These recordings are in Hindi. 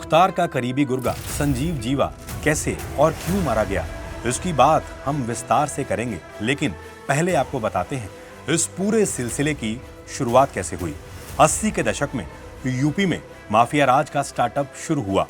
मुख्तार का करीबी गुर्गा संजीव जीवा कैसे और क्यों मारा गया, इसकी बात हम विस्तार से करेंगे, लेकिन पहले आपको बताते हैं इस पूरे सिलसिले की शुरुआत कैसे हुई। 80 के दशक में यूपी में माफिया राज का स्टार्टअप शुरू हुआ,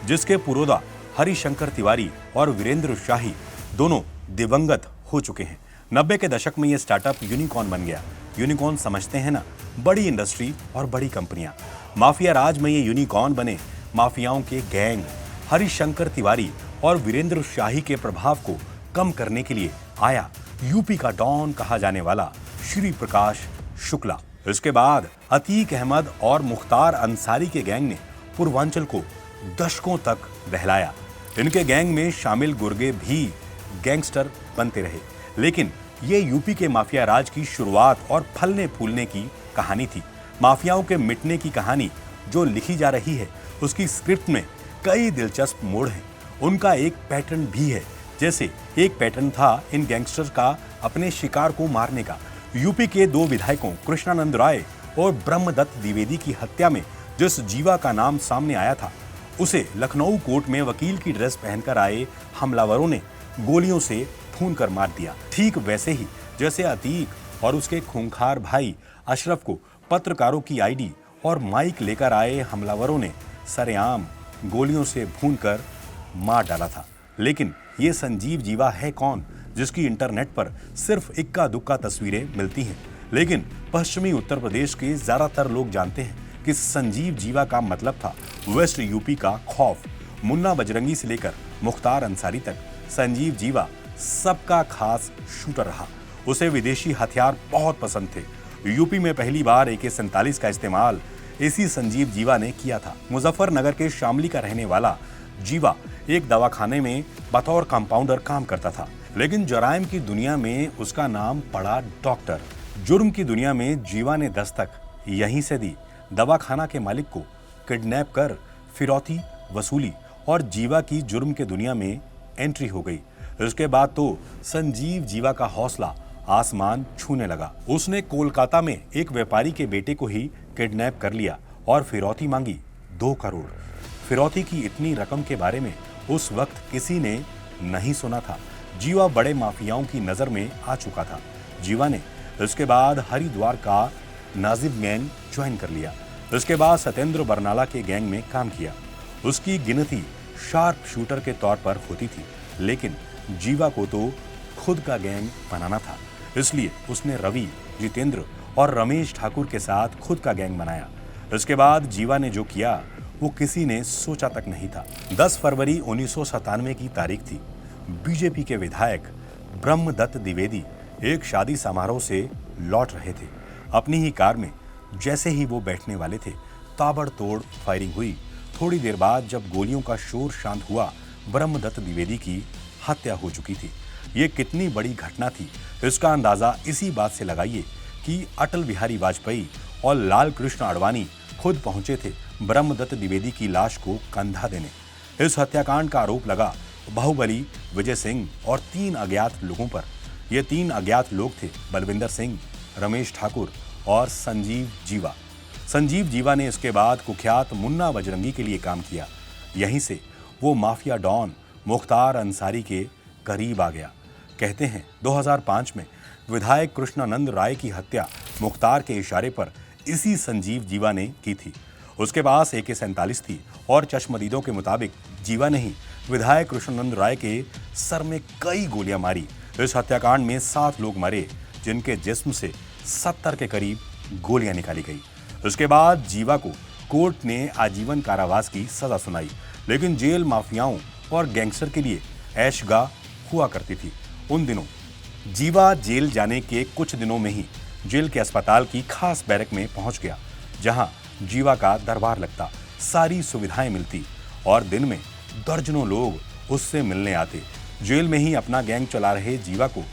जिसके पुरोधा हरिशंकर तिवारी और वीरेंद्र शाही दोनों दिवंगत हो चुके हैं। 90 के दशक में यह स्टार्टअप यूनिकॉर्न बन गया। यूनिकॉर्न समझते हैं ना, बड़ी इंडस्ट्री और बड़ी कंपनियां। माफिया राज में ये यूनिकॉर्न बने माफियाओं के गैंग हरिशंकर तिवारी और वीरेंद्र शाही के प्रभाव को कम करने के लिए आया यूपी का डॉन कहा जाने वाला श्री प्रकाश शुक्ला। इसके बाद अतीक अहमद और मुख्तार अंसारी के गैंग ने पूर्वांचल को दशकों तक बहलाया। इनके गैंग में शामिल गुर्गे भी गैंगस्टर बनते रहे, लेकिन ये यूपी के माफिया राज की शुरुआत और फलने फूलने की कहानी थी। माफियाओं के मिटने की कहानी जो लिखी जा रही है, उसकी स्क्रिप्ट में कई दिलचस्प मोड़ हैं। उनका एक पैटर्न भी है। जैसे एक पैटर्न था इन गैंगस्टर्स का अपने शिकार को मारने का। यूपी के 2 विधायकों कृष्णानंद राय और ब्रह्मदत्त द्विवेदी की हत्या में जिस जीवा का नाम सामने आया था, उसे लखनऊ कोर्ट में वकील की ड्रेस पहनकर आए हमलावरों ने गोलियों से भून कर मार दिया। ठीक वैसे ही जैसे अतीक और उसके खूंखार भाई अशरफ को पत्रकारों की आईडी और माइक लेकर आए हमलावरों ने सरेआम गोलियों से भूनकर मार डाला था। लेकिन ये संजीव जीवा है कौन, जिसकी इंटरनेट पर सिर्फ इक्का दुक्का तस्वीरें मिलती हैं, लेकिन पश्चिमी उत्तर प्रदेश के ज्यादातर लोग जानते हैं कि संजीव जीवा का मतलब था वेस्ट यूपी का खौफ। मुन्ना बजरंगी से लेकर मुख्तार अंसारी तक संजीव जीवा सबका खास शूटर रहा। उसे विदेशी हथियार बहुत पसंद थे। यूपी में पहली बार AK-47 का इस्तेमाल इसी संजीव जीवा ने किया था। मुजफ्फरनगर के शामली का रहने वाला जीवा एक दवाखाने में बतौर कंपाउंडर काम करता था, लेकिन जराइम की दुनिया में उसका नाम पड़ा डॉक्टर। जुर्म की दुनिया में जीवा ने दस्तक यहीं से दी। दवाखाना के मालिक को किडनैप कर फिरौती वसूली और जीवा की जुर्म के दुनिया में एंट्री हो गई। इसके बाद तो संजीव जीवा का हौसला आसमान छूने लगा। उसने कोलकाता में एक व्यापारी के बेटे को ही किडनैप कर लिया और फिरौती मांगी 2 करोड़। फिरौती की इतनी रकम के बारे में उस वक्त किसी ने नहीं सुना था। जीवा बड़े माफियाओं की नजर में आ चुका था। जीवा ने इसके बाद हरिद्वार का नाजिब गैंग ज्वाइन कर लिया। इसके बाद सत्येंद्र बरनाला के गैंग में काम किया। उसकी गिनती शार्प शूटर के तौर पर होती थी, लेकिन जीवा को तो खुद का गैंग बनाना था, इसलिए उसने रवि, जितेंद्र और रमेश ठाकुर के साथ खुद का गैंग बनाया। इसके बाद जीवा ने जो किया वो किसी ने सोचा तक नहीं था। 10 फरवरी 1997 की तारीख थी। बीजेपी के विधायक ब्रह्मदत्त द्विवेदी एक शादी समारोह से लौट रहे थे। अपनी ही कार में जैसे ही वो बैठने वाले थे, ताबड़तोड़ फायरिंग हुई। थोड़ी देर बाद जब गोलियों का शोर शांत हुआ, ब्रह्मदत्त द्विवेदी की हत्या हो चुकी थी। ये कितनी बड़ी घटना थी, इसका अंदाजा इसी बात से लगाइए कि अटल बिहारी वाजपेयी और लाल कृष्ण आडवाणी खुद पहुंचे थे ब्रह्मदत्त द्विवेदी की लाश को कंधा देने। इस हत्याकांड का आरोप लगा बाहुबली, विजय सिंह और 3 अज्ञात लोगों पर। ये 3 अज्ञात लोग थे बलविंदर सिंह, रमेश ठाकुर और संजीव जीवा। संजीव जीवा ने इसके बाद कुख्यात मुन्ना बजरंगी के लिए काम किया। यहीं से वो माफिया डॉन मुख्तार अंसारी के करीब आ गया। कहते हैं 2005 में विधायक कृष्णानंद राय की हत्या मुख्तार के इशारे पर इसी संजीव जीवा ने की थी। उसके पास AK-47 थी और चश्मदीदों के मुताबिक जीवा ने ही विधायक कृष्णानंद राय के सर में कई गोलियां मारी। इस हत्याकांड में 7 लोग मरे, जिनके जिस्म से 70 के करीब गोलियां निकाली गई। उसके बाद जीवा को कोर्ट ने आजीवन कारावास की सजा सुनाई, लेकिन जेल माफियाओं और गैंगस्टर के लिए ऐशगाह हुआ करती थी। उन दिनों जीवा जेल जाने के कुछ दिनों में ही जेल के अस्पताल की खास बैरक में पहुंच गया, जहां जीवा का दरबार लगता, सारी सुविधाएं मिलती और दिन में दर्जनों लोग उससे मिलने आते। जेल में ही अपना गैंग चला रहे जीवा को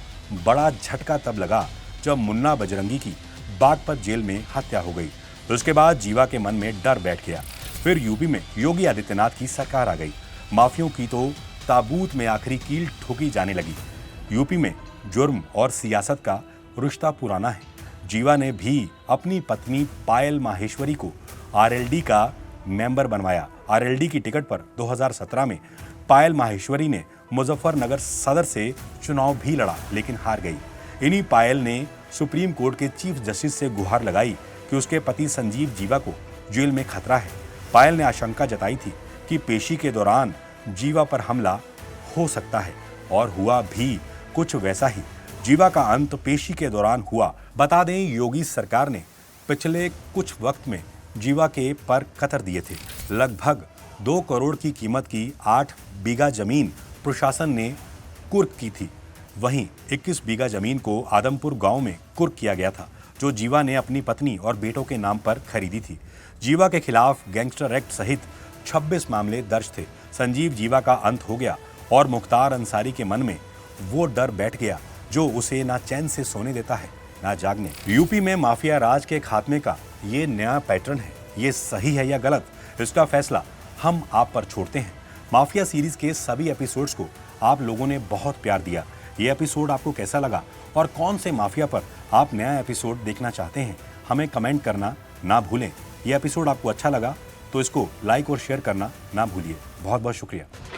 बड़ा झटका तब लगा जब मुन्ना बजरंगी की बागपत जेल में हत्या हो गई। उसके बाद जीवा के मन में डर बैठ गया। फिर यूपी में योगी आदित्यनाथ की सरकार आ गई। माफियों की तो ताबूत में आखिरी कील ठोकी जाने लगी। यूपी में जुर्म और सियासत का रिश्ता पुराना है। जीवा ने भी अपनी पत्नी पायल माहेश्वरी को RLD का मेंबर बनवाया। आरएलडी की टिकट पर 2017 में पायल माहेश्वरी ने मुजफ्फरनगर सदर से चुनाव भी लड़ा, लेकिन हार गई। इन्हीं पायल ने सुप्रीम कोर्ट के चीफ जस्टिस से गुहार लगाई कि उसके पति संजीव जीवा को जेल में खतरा है। पायल ने आशंका जताई थी कि पेशी के दौरान जीवा पर हमला हो सकता है, और हुआ भी कुछ वैसा ही। जीवा का अंत पेशी के दौरान हुआ। बता दें, योगी सरकार ने पिछले कुछ वक्त में जीवा के पर कतर दिए थे। लगभग 2 करोड़ की कीमत की 8 बीघा जमीन प्रशासन ने कुर्क की थी। वहीं 21 बीघा जमीन को आदमपुर गांव में कुर्क किया गया था, जो जीवा ने अपनी पत्नी और बेटों के नाम पर खरीदी थी। जीवा के खिलाफ गैंगस्टर एक्ट सहित 26 मामले दर्ज थे। संजीव जीवा का अंत हो गया और मुख्तार अंसारी के मन में वो डर बैठ गया जो उसे ना चैन से सोने देता है ना जागने। यूपी में माफिया राज के खात्मे का ये नया पैटर्न है। ये सही है या गलत, इसका फैसला हम आप पर छोड़ते हैं। माफिया सीरीज के सभी एपिसोड्स को आप लोगों ने बहुत प्यार दिया। ये एपिसोड आपको कैसा लगा और कौन से माफिया पर आप नया एपिसोड देखना चाहते हैं, हमें कमेंट करना ना भूलें। ये एपिसोड आपको अच्छा लगा तो इसको लाइक और शेयर करना ना भूलिए। बहुत बहुत शुक्रिया।